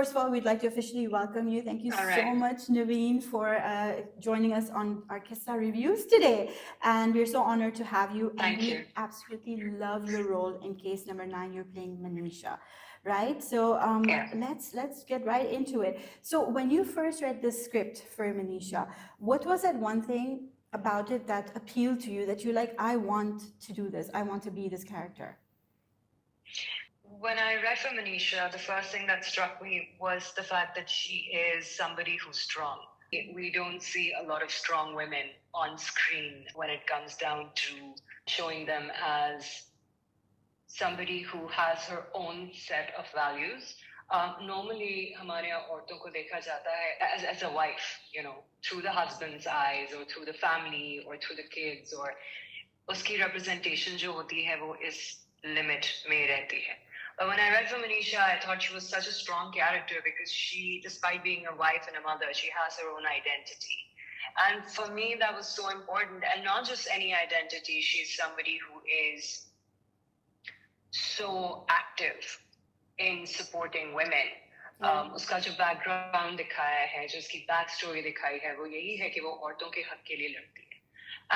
first of all, we'd like to officially welcome you. Thank you so much, Navin, for joining us on our Qyssa Reviews today. And we're so honored to have you. Thank you. We absolutely love your role in case number 9. You're playing Manisha, right? So let's get right into it. So when you first read the script for Manisha, what was that one thing about it that appealed to you, that you're like, I want to do this, I want to be this character? When I read for Manisha, the first thing that struck me was the fact that she is somebody who's strong. We don't see a lot of strong women on screen when it comes down to showing them as somebody who has her own set of values. Normally, हमारे यहाँ औरतों को देखा जाता है as a wife, you know, through the husband's eyes or through the family or through the kids, or उसकी representation जो होती है वो इस limit में रहती है. But when I read for Manisha, I thought she was such a strong character because she, despite being a wife and a mother, she has her own identity. And for me, that was so important. And not just any identity, she's somebody who is so active in supporting women. उसका जो background दिखाया है, जो उसकी backstory दिखाई है, वो यही है कि वो औरतों के हक के लिए लड़ती है.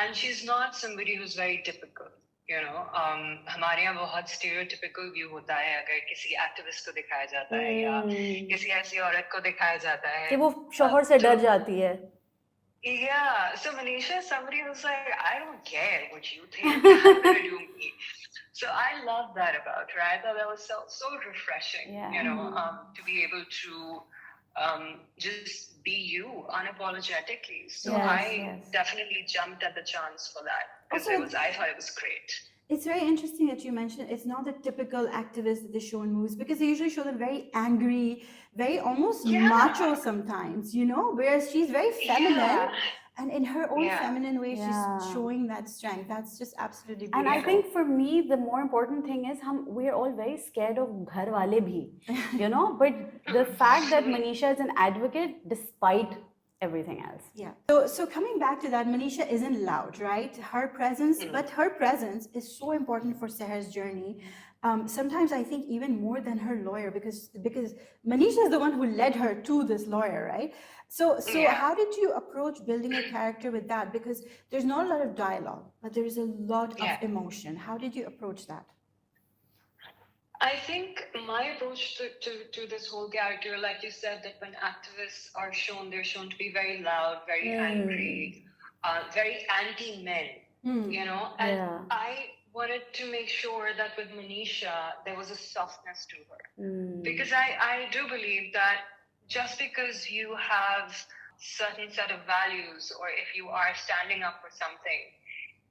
And she's not somebody who's very typical. You know, हमारे यहाँ बहुत stereotypical view होता है अगर किसी activist को दिखाया जाता है या किसी ऐसी औरत को दिखाया जाता है कि वो शौहर से डर जाती है. Yeah, so Manisha is somebody who's like, I don't care what you think, I'm gonna do me. So I love that about her. I thought that was so refreshing, you know, to be able to just be you unapologetically. So I definitely jumped at the chance for that because I thought it was great. It's very interesting that you mentioned it's not the typical activist that they show in movies, because they usually show them very angry, very almost macho sometimes, you know, whereas she's very feminine. And in her own feminine way, she's showing that strength. That's just absolutely beautiful. And I think for me, the more important thing is we're all very scared of ghar wale bhi, you know, but the fact that Manisha is an advocate despite everything else. Yeah. So coming back to that, Manisha isn't loud, right? Her presence, but her presence is so important for Sehar's journey. Sometimes I think even more than her lawyer, because Manisha is the one who led her to this lawyer, right? So how did you approach building a character with that? Because there's not a lot of dialogue, but there is a lot of emotion. How did you approach that? I think my approach to this whole character, like you said, that when activists are shown, they're shown to be very loud, very angry, very anti-men, you know? And I wanted to make sure that with Manisha, there was a softness to her. Because I do believe that just because you have certain set of values, or if you are standing up for something,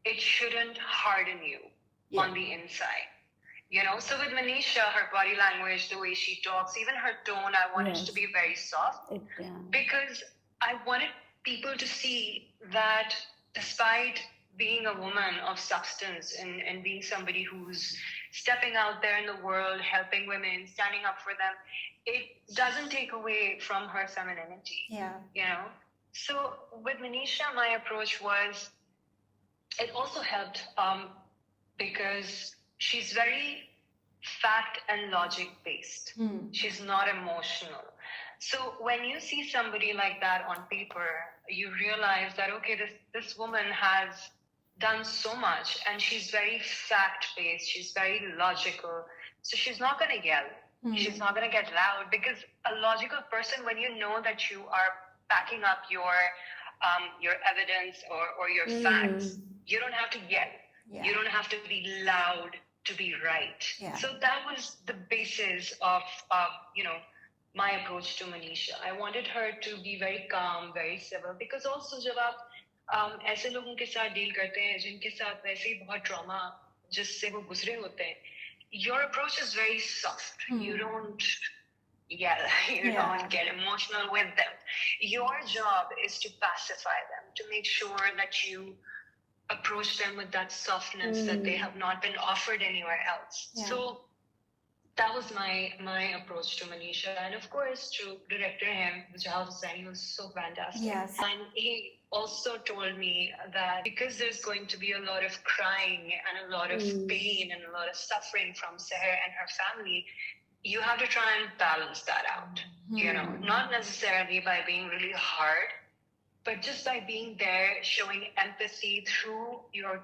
it shouldn't harden you on the inside. You know, so with Manisha, her body language, the way she talks, even her tone, I wanted to be very soft. Because I wanted people to see that despite being a woman of substance and being somebody who's stepping out there in the world, helping women, standing up for them, it doesn't take away from her femininity. You know? So with Manisha, my approach was, it also helped because she's very fact and logic based. She's not emotional. So when you see somebody like that on paper, you realize that, okay, this woman has done so much and she's very fact based, she's very logical. So she's not going to yell. She's not going to get loud, because a logical person, when you know that you are backing up your evidence or your facts, you don't have to yell. You don't have to be loud to be right. So that was the basis of you know, my approach to Manisha. I wanted her to be very calm, very civil, because also जब आप ऐसे लोगों के साथ deal करते हैं जिनके साथ वैसे ही बहुत ट्रॉमा जिससे वो गुजरे होते हैं, your approach is very soft. You don't yell, you don't get emotional with them. Your job is to pacify them, to make sure that you approach them with that softness that they have not been offered anywhere else. So that was my approach to Manisha. And of course, to director him, Mujahid Hussain, he was so fantastic. And he also told me that because there's going to be a lot of crying and a lot of pain and a lot of suffering from Sehar and her family, you have to try and balance that out, not necessarily by being really hard, but just by being there, showing empathy through your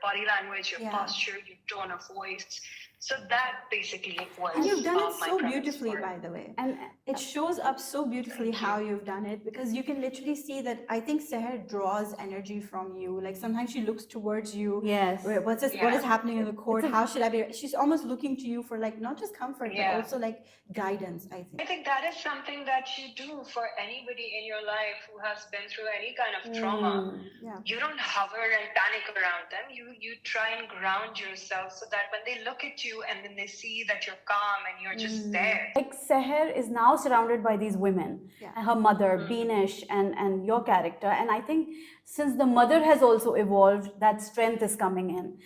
body language, your posture, your tone of voice. So that basically was and you've done it my so premise beautifully, for it. by the way. And it shows up so beautifully how you've done it, because you can literally see that I think Sehar draws energy from you. Like sometimes she looks towards you. Yes. What is happening in the court? How should I be? She's almost looking to you for like not just comfort, but also like guidance, I think. I think that is something that you do for anybody in your life who has been through any kind of trauma. You don't hover and panic around them. You try and ground yourself so that when they look at you and then they see that you're calm and you're just there. Like Sehar is now surrounded by these women, her mother, Beenish, and your character. And I think since the mother has also evolved, that strength is coming in.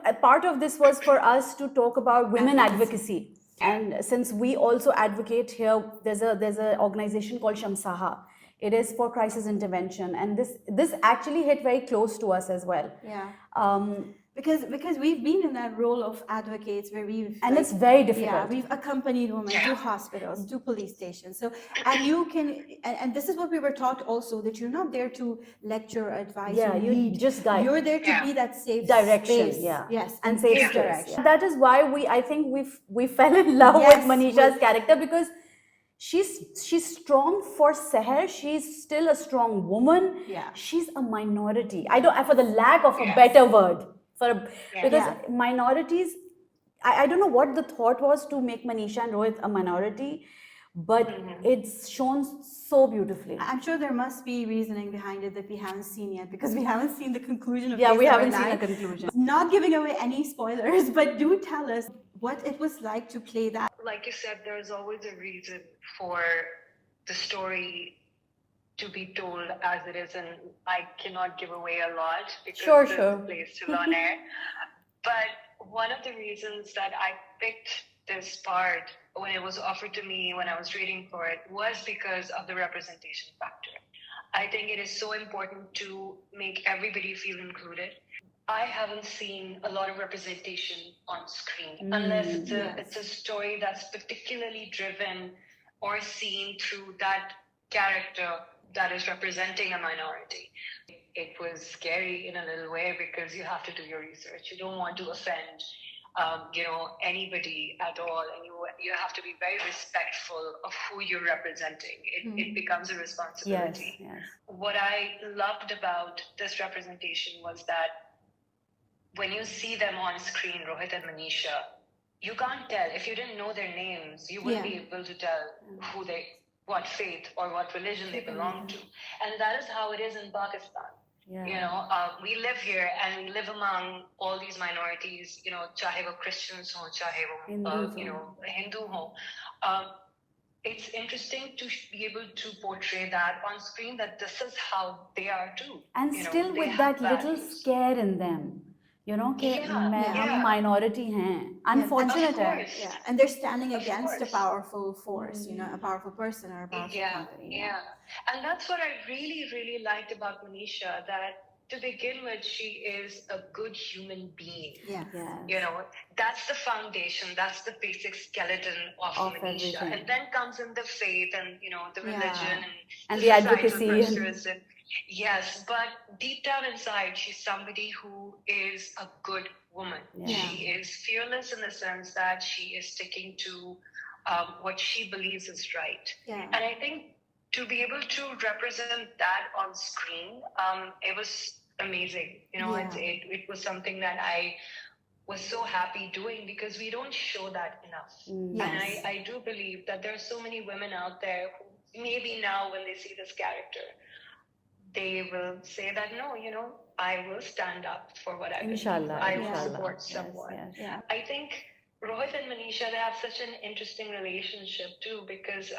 A part of this was for us to talk about women advocacy. And since we also advocate here, there's an organization called Shamsaha. It is for crisis intervention, and this actually hit very close to us as well. Because we've been in that role of advocates where we've it's very difficult. Yeah, we've accompanied women to hospitals, to police stations. So and you can and this is what we were taught also, that you're not there to lecture or advise. You just guide. You're there to be that safe direction. space. Yes, and safe direction. That is why I think we fell in love with Manisha's character, because she's strong for Sehar. She's still a strong woman. She's a minority. For the lack of a better word. Because minorities, I don't know what the thought was to make Manisha and Rohit a minority, but it's shown so beautifully. I'm sure there must be reasoning behind it that we haven't seen yet, because we haven't seen the conclusion of we haven't seen the conclusion. Not giving away any spoilers, but do tell us what it was like to play that. Like you said, there's always a reason for the story to be told as it is, and I cannot give away a lot because there's a place to learn air. But one of the reasons that I picked this part when it was offered to me when I was reading for it was because of the representation factor. I think it is so important to make everybody feel included. I haven't seen a lot of representation on screen unless it's a story that's particularly driven or seen through that character that is representing a minority. It was scary in a little way because you have to do your research. You don't want to offend, anybody at all, and you have to be very respectful of who you're representing. It becomes a responsibility. Yes. What I loved about this representation was that when you see them on screen, Rohit and Manisha, you can't tell. If you didn't know their names, you wouldn't be able to tell what faith or what religion they belong to. And that is how it is in Pakistan. We live here and we live among all these minorities, chahe wo Christians ho, chahe wo Hindu ho. It's interesting to be able to portray that on screen, that this is how they are too. And still with that little scare in them. हम minority हैं, unfortunate है. And they're standing against a powerful force, a powerful person or a powerful company. And that's what I really, really liked about Manisha, that to begin with, she is a good human being. That's the foundation, that's the basic skeleton of Manisha. Everything. And then comes in the faith and, the religion and the advocacy. Yes, but deep down inside, she's somebody who is a good woman. She is fearless in the sense that she is sticking to what she believes is right. And I think to be able to represent that on screen, it was amazing. It was something that I was so happy doing, because we don't show that enough. And I do believe that there are so many women out there who maybe now when they see this character, they will say that, no, I will stand up for what I believe. I will support someone. I think Rohit and Manisha, they have such an interesting relationship too, because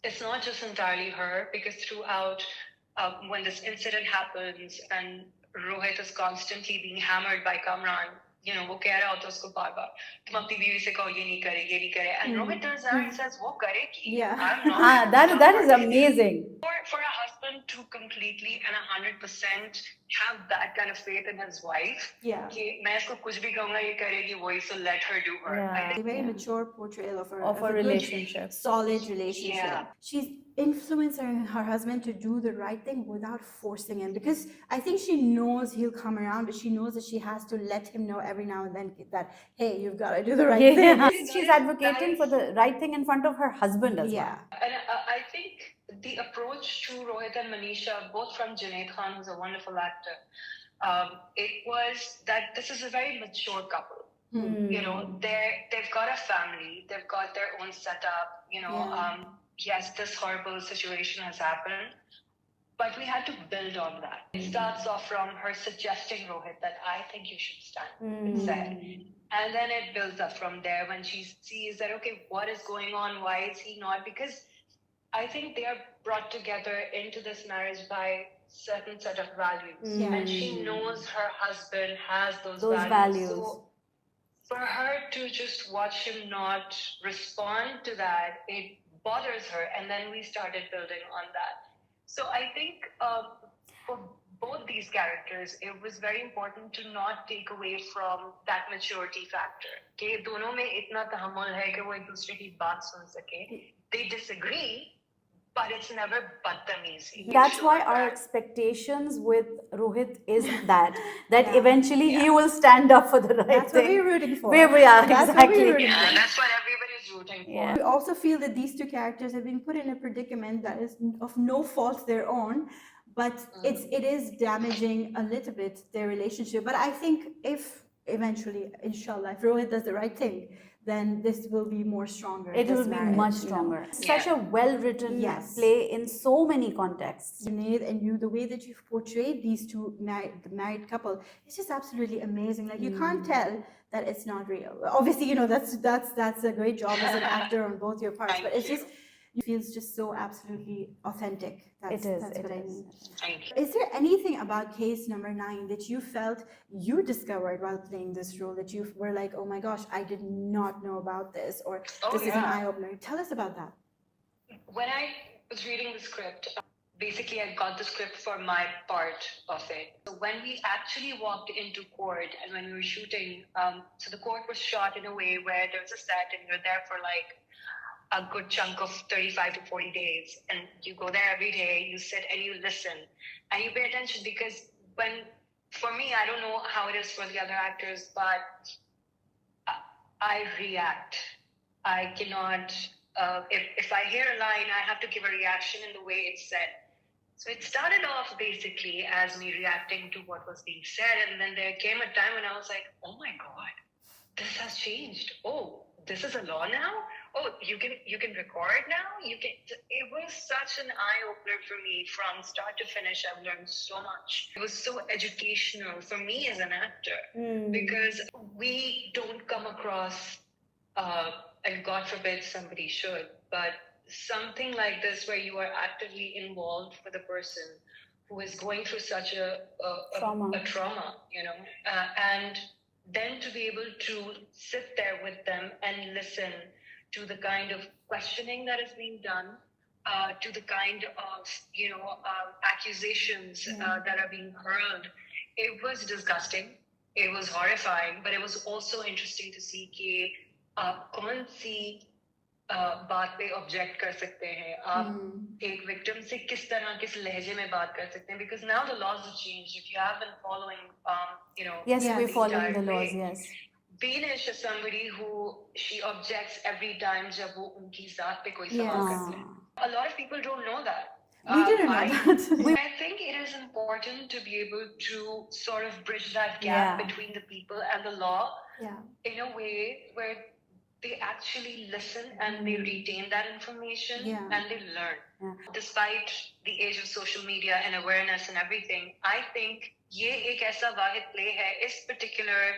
it's not just entirely her, because throughout when this incident happens and Rohit is constantly being hammered by Kamran, वो कह रहा होता है उसको बार बार, तुम अपनी बीवी से कहो ये नहीं करे, and Rohit turns around and says वो करेगी. That is amazing. For a husband to completely and 100% have that kind of faith in his wife. Yeah. कि मैं इसको कुछ भी कहूँगा ये करेगी वही, so let her do her. Yeah. I A think very mature portrayal of Of a good, relationship. solid relationship. Yeah. She's influencing her husband to do the right thing without forcing him, because I think she knows he'll come around, but she knows that she has to let him know every now and then that, hey, you've got to do the right thing. Yeah. She's advocating for the right thing in front of her husband as Yeah. well. And I think the approach to Rohit and Manisha, both from Junaid Khan, who's a wonderful actor, it was that this is a very mature couple. You know, they've got a family, they've got their own setup. You know, Yeah. yes, this horrible situation has happened, but we had to build on that. It starts off from her suggesting Rohit that I think you should stand with Sehar. And then it builds up from there when she sees that, okay, what is going on? Why is he not? Because I think they are brought together into this marriage by certain set of values. And she knows her husband has those values. So for her to just watch him not respond to that, it bothers her. And then we started building on that. So I think for both these characters, it was very important to not take away from that maturity factor. कि दोनों में इतना तहम्मुल है कि वो एक दूसरे की बात सुन सके. They disagree, but it's never badtameezi. That's why our expectations with Rohit is that eventually he will stand up for the right That's thing. what we're rooting for. Yeah, That's exactly. what we're rooting for. And that's what everybody's rooting for. Yeah. We also feel that these two characters have been put in a predicament that is of no fault their own, but it is damaging a little bit their relationship. But I think if eventually, inshallah, if Rohit does the right thing, then this will be more stronger. It this will be marriage, much you know. stronger. Such a well-written Yes. play in so many contexts. Junaid and you, the way that you've portrayed these two the married couple, it's just absolutely amazing. Like you can't tell that it's not real. Obviously, you know that's a great job as an actor on both your parts, but it's just it feels just so absolutely authentic. That's what I mean. Thank you. Is there anything about case number 9 that you felt you discovered while playing this role that you were like, oh my gosh, I did not know about this, or this is an eye-opener? Tell us about that. When I was reading the script, basically I got the script for my part of it. So when we actually walked into court and when we were shooting, so the court was shot in a way where there's a set and you're there for like a good chunk of 35 to 40 days. And you go there every day, you sit and you listen and you pay attention, because for me, I don't know how it is for the other actors, but I react. I cannot, if I hear a line, I have to give a reaction in the way it's said. So it started off basically as me reacting to what was being said. And then there came a time when I was like, oh my God, this has changed. Oh, this is a law now? Oh, you can record now? It was such an eye-opener for me from start to finish. I've learned so much. It was so educational for me as an actor, because we don't come across, and God forbid somebody should, but something like this where you are actively involved with a person who is going through such a trauma, you know, and then to be able to sit there with them and listen to the kind of questioning that is being done, to the kind of, you know, accusations that are being hurled. It was disgusting. It was horrifying, but it was also interesting to see कि आप कौन सी बात पे object कर सकते हैं, आप एक विक्टिम से किस तरह किस लहजे में बात कर सकते हैं, because now the laws have changed. If you have been following, you know, yes, we're following the laws. Yes. Beanish is somebody who she objects every time जब वो उनकी जात पे कोई सवाल करते हैं. A lot of people don't know that. We didn't know that. I think it is important to be able to sort of bridge that gap between the people and the law in a way where they actually listen and they retain that information and they learn. Despite the age of social media and awareness and everything, I think ये एक ऐसा वाहिद play है इस particular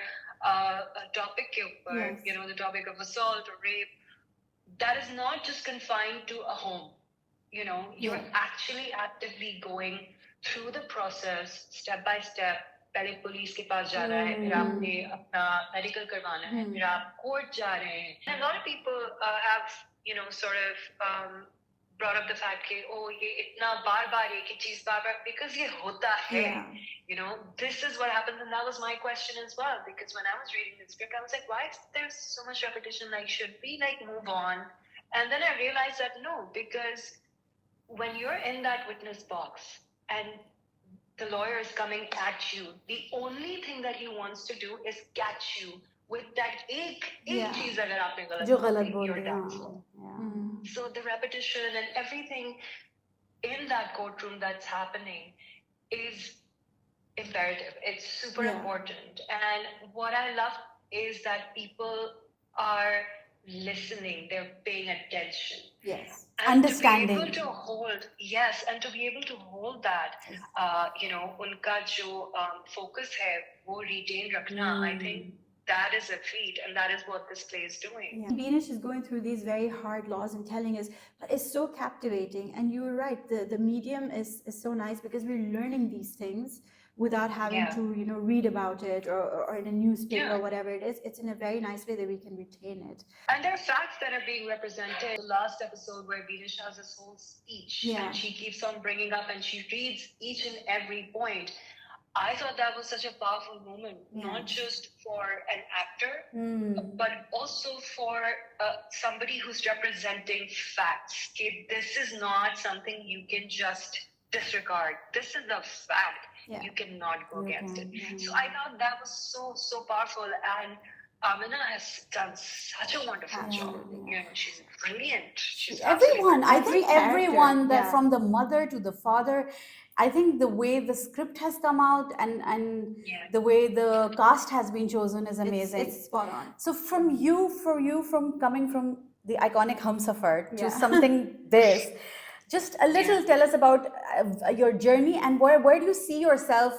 topic के ऊपर, you know, the topic of assault or rape, that is not just confined to a home. You know, you're actually actively going through the process, step by step. पहले police के पास जा रहा है, फिर आपने अपना मेडिकल करवाना है, फिर आप कोर्ट जा रहे हैं. And a lot of people have, you know, sort of brought up the fact that, oh, ye itna baar ek hi cheez baar, because ye hota hai. Yeah. You know, this is what happens, and that was my question as well. Because when I was reading the script, I was like, why is there so much repetition? Like, should we like move on? And then I realized that no, because when you're in that witness box and the lawyer is coming at you, the only thing that he wants to do is catch you with that ek cheez agar aapne galat bol di, you're done for. So the repetition and everything in that courtroom that's happening is imperative. It's super important. And what I love is that people are listening, they're paying attention. Yes. And Understanding. to be able to hold, yes, and to be able to hold that, you know, unka jo focus hai, wo retain rakhna, I think that is a feat, and that is what this play is doing. Yeah. Beanish is going through these very hard laws and telling us, but it's so captivating. And you were right, the medium is so nice because we're learning these things without having to, you know, read about it or in a newspaper or whatever it is. It's in a very nice way that we can retain it. And there are facts that are being represented. The last episode where Beanish has this whole speech and she keeps on bringing up and she reads each and every point. I thought that was such a powerful moment, not just for an actor, but also for somebody who's representing facts. Okay? This is not something you can just disregard. This is a fact. You cannot go against it. So I thought that was so powerful. And Amina has done such a wonderful job. You know, she's brilliant. She's everyone. I think everyone, that Yeah. from the mother to the father. I think the way the script has come out and the way the cast has been chosen is amazing. It's spot on. So from coming from the iconic Humsafar to something this, just a little tell us about your journey and where do you see yourself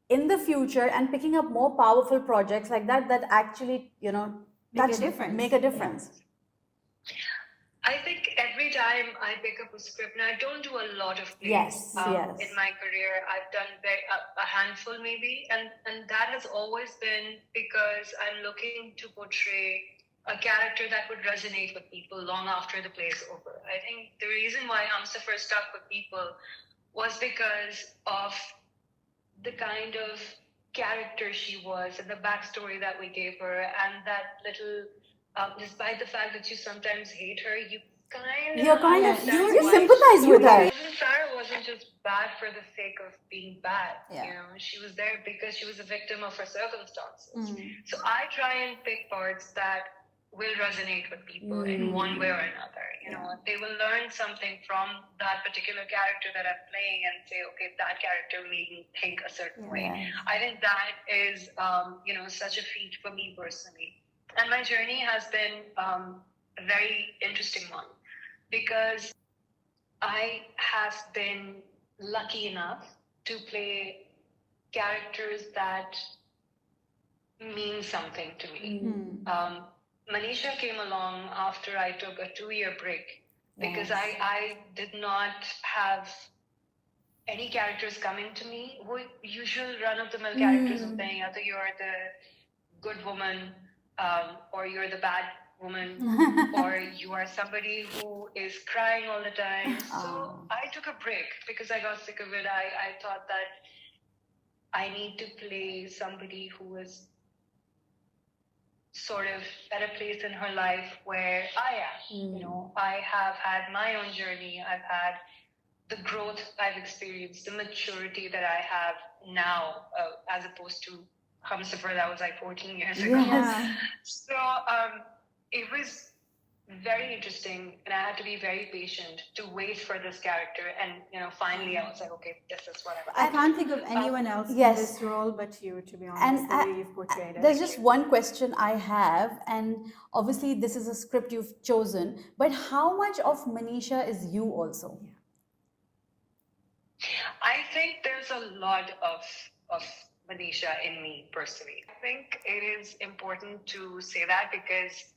in the future and picking up more powerful projects like that that actually, you know, make a difference. I think every time I pick up a script, and I don't do a lot of plays in my career, I've done a handful maybe, and that has always been because I'm looking to portray a character that would resonate with people long after the play is over. I think the reason why Humsafar stuck with people was because of the kind of character she was and the backstory that we gave her, and that little, despite the fact that you sometimes hate her, you sympathize with her. Sarah wasn't just bad for the sake of being bad. You know, she was there because she was a victim of her circumstances. So I try and pick parts that will resonate with people in one way or another. You know, they will learn something from that particular character that I'm playing and say, okay, that character made me think a certain way. I think that is, you know, such a feat for me personally. And my journey has been a very interesting one because I have been lucky enough to play characters that mean something to me. Manisha came along after I took a 2-year break because I did not have any characters coming to me who usual run-of-the-mill characters of saying either you're the good woman or you're the bad woman or you are somebody who is crying all the time. So I took a break because I got sick of it. I thought that I need to play somebody who is sort of at a place in her life where I am. You know, I have had my own journey. I've had the growth I've experienced, the maturity that I have now, as opposed to Humsafar that was like 14 years ago. So it was very interesting, and I had to be very patient to wait for this character. And you know, finally, I was like, okay, this is what I can't think of anyone else in this role but you, to be honest. The way you've portrayed it. There's just one question I have, and obviously this is a script you've chosen, but how much of Manisha is you also? I think there's a lot of Manisha in me personally. I think it is important to say that because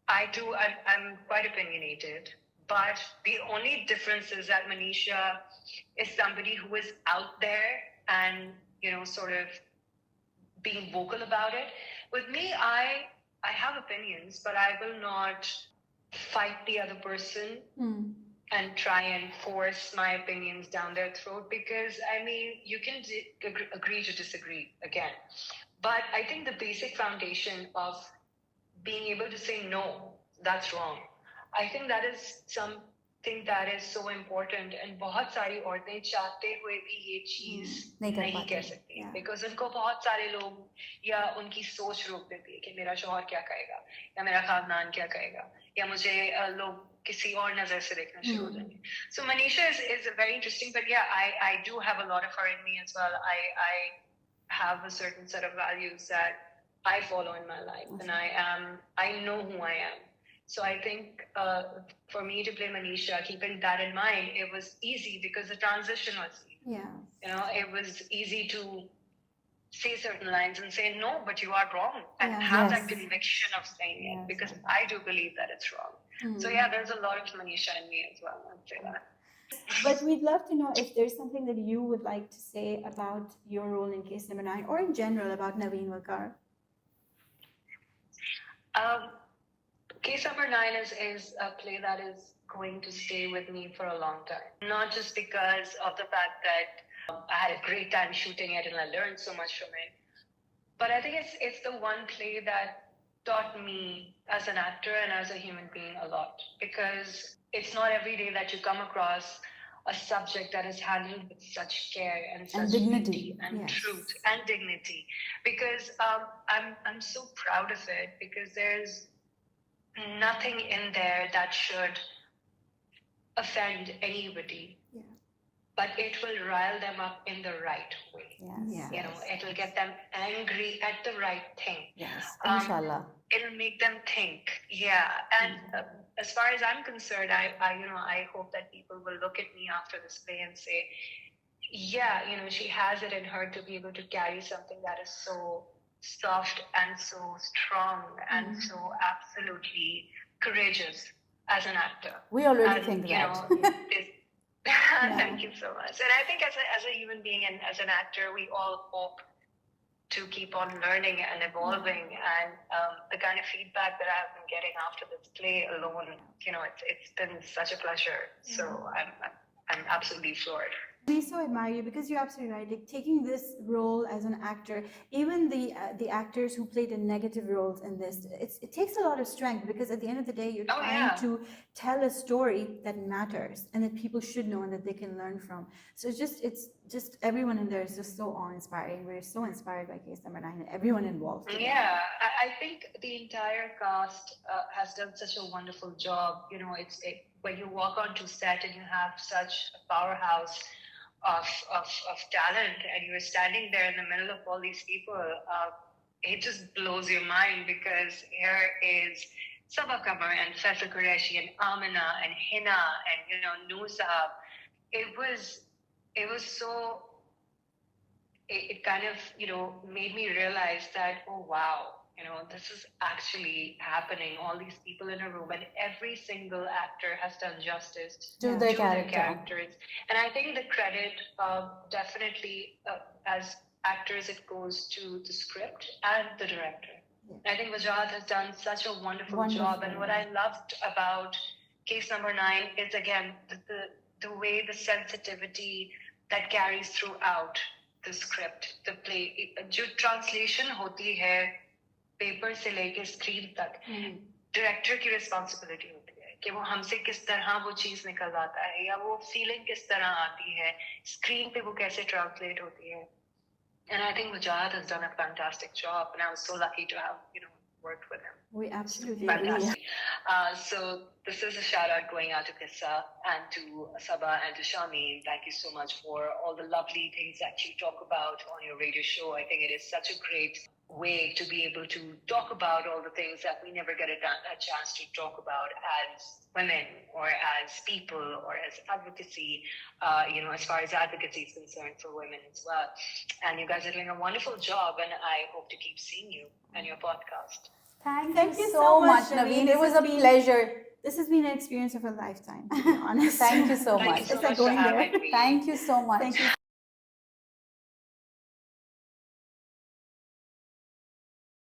I'm quite opinionated, but the only difference is that Manisha is somebody who is out there and, you know, sort of being vocal about it. With me, I have opinions, but I will not fight the other person. and try and force my opinions down their throat, because I mean, you can agree to disagree again. But I think the basic foundation of being able to say no, that's wrong. I think that is something that is so important, and बहुत सारी औरतें चाहते हुए भी ये चीज नहीं कह सकती, because उनको बहुत सारे लोग या उनकी सोच रोक देती है कि मेरा शौहर क्या कहेगा, या मेरा खानदान क्या कहेगा, या मुझे लोग किसी और नजर से देखना शुरू हो जाएंगे. So Manisha is very interesting, but yeah, I do have a lot of her in me as well. I have a certain set of values that I follow in my life, and I know who I am. So I think for me to play Manisha, keeping that in mind, it was easy because the transition was easy. Yeah. You know, it was easy to say certain lines and say no, but you are wrong, and have that conviction of saying it, because I do believe that it's wrong. So yeah, there's a lot of Manisha in me as well. I'd say that. But we'd love to know if there's something that you would like to say about your role in Case Number 9, or in general about Navin Waqar. Case Number 9 is a play that is going to stay with me for a long time. Not just because of the fact that I had a great time shooting it and I learned so much from it, but I think it's the one play that taught me as an actor and as a human being a lot, because it's not every day that you come across a subject that is handled with such care and such dignity and truth and dignity. Because I'm so proud of it, because there's nothing in there that should offend anybody, but it will rile them up in the right way. You know, it'll get them angry at the right thing. Inshallah. It'll make them think. And as far as I'm concerned, I hope that people will look at me after this play and say, yeah, you know, she has it in her to be able to carry something that is so soft and so strong and so absolutely courageous as an actor. We already think that. Thank you so much. And I think as a human being and as an actor, we all hope to keep on learning and evolving. And the kind of feedback that I've been getting after this play alone, you know, it's been such a pleasure. So I'm absolutely floored. We so admire you, because you're absolutely right. Like, taking this role as an actor, even the actors who played in negative roles in this, it takes a lot of strength, because at the end of the day, you're trying to tell a story that matters and that people should know and that they can learn from. So it's just everyone in there is just so awe-inspiring. We're so inspired by Case Number 9 and everyone involved. Yeah, I think the entire cast has done such a wonderful job. You know, when you walk onto set and you have such a powerhouse of talent, and you're standing there in the middle of all these people, it just blows your mind, because here is Sabah Kamar and Faisal Qureshi and Amina and Hina and, you know, Noor Sahab. It was so, it kind of, you know, made me realize that, oh wow, you know, this is actually happening. All these people in a room, and every single actor has done justice to their characters. And I think the credit definitely, as actors, it goes to the script and the director. I think Vajad has done such a wonderful job. And what I loved about Case Number 9 is, again, the way, the sensitivity that carries throughout the script, the play. जो translation होती है paper से लेके screen तक, director की responsibility होती है कि वो हमसे किस तरह वो चीज निकलवाता है, या वो फीलिंग किस तरह आती है स्क्रीन पे, वो कैसे ट्रांसलेट होती है. And I think Vajad has done a fantastic job, and I was so lucky to have, you know, worked with him. We absolutely fantastic. So this is a shout out going out to Qyssa and to Sabah and to Shami. Thank you so much for all the lovely things that you talk about on your radio show. I think it is such a great way to be able to talk about all the things that we never get a chance to talk about as women, or as people, or as advocacy, you know, as far as advocacy is concerned for women as well. And you guys are doing a wonderful job, and I hope to keep seeing you and your podcast. Thank you so much, Navin. It was a pleasure. This has been an experience of a lifetime, to be honest. Thank you so much. Thank you so much for having me. Thank you so much. Thank you.